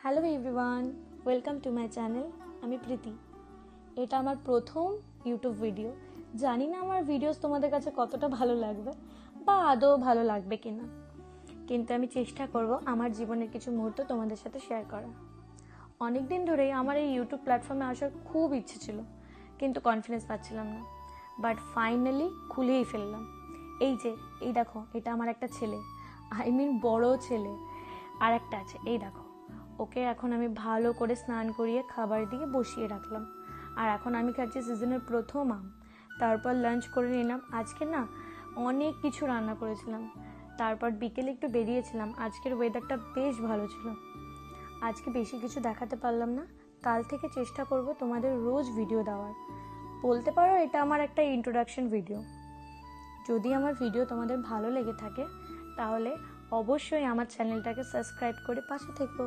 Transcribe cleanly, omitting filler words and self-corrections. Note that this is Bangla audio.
Hello everyone, welcome to my channel. আমি প্রীতি। এটা আমার প্রথম ইউটিউব ভিডিও। জানি না আমার ভিডিওস তোমাদের কাছে কতটা ভালো লাগবে বা আদৌ ভালো লাগবে কিনা, কিন্তু আমি চেষ্টা করব আমার জীবনের কিছু মুহূর্ত তোমাদের সাথে শেয়ার করা। অনেক দিন ধরেই আমার এই ইউটিউব প্ল্যাটফর্মে আসার খুব ইচ্ছে ছিল, কিন্তু কনফিডেন্স পাচ্ছিলাম না। বাট ফাইনালি খুলেই ফেললাম। এই দেখো, এটা আমার একটা ছেলে, বড় ছেলে। আর একটা আছে, এই দেখো। ওকে এখন আমি ভালো করে স্নান করিয়ে খাবার দিয়ে বসিয়ে রাখলাম। আর এখন আমি খাচ্ছি সিজনের প্রথম আম। তারপর লাঞ্চ করে নিলাম। আজকে না অনেক কিছু রান্না করেছিলাম। তারপর বিকেলে একটু বেরিয়েছিলাম। আজকের ওয়েদারটা বেশ ভালো ছিল। আজকে বেশি কিছু দেখাতে পারলাম না। কাল থেকে চেষ্টা করব তোমাদের রোজ ভিডিও দেওয়ার। বলতে পারো এটা আমার একটা ইন্ট্রোডাকশন ভিডিও। যদি আমার ভিডিও তোমাদের ভালো লেগে থাকে তাহলে অবশ্যই আমার চ্যানেলটাকে সাবস্ক্রাইব করে পাশে থেকো।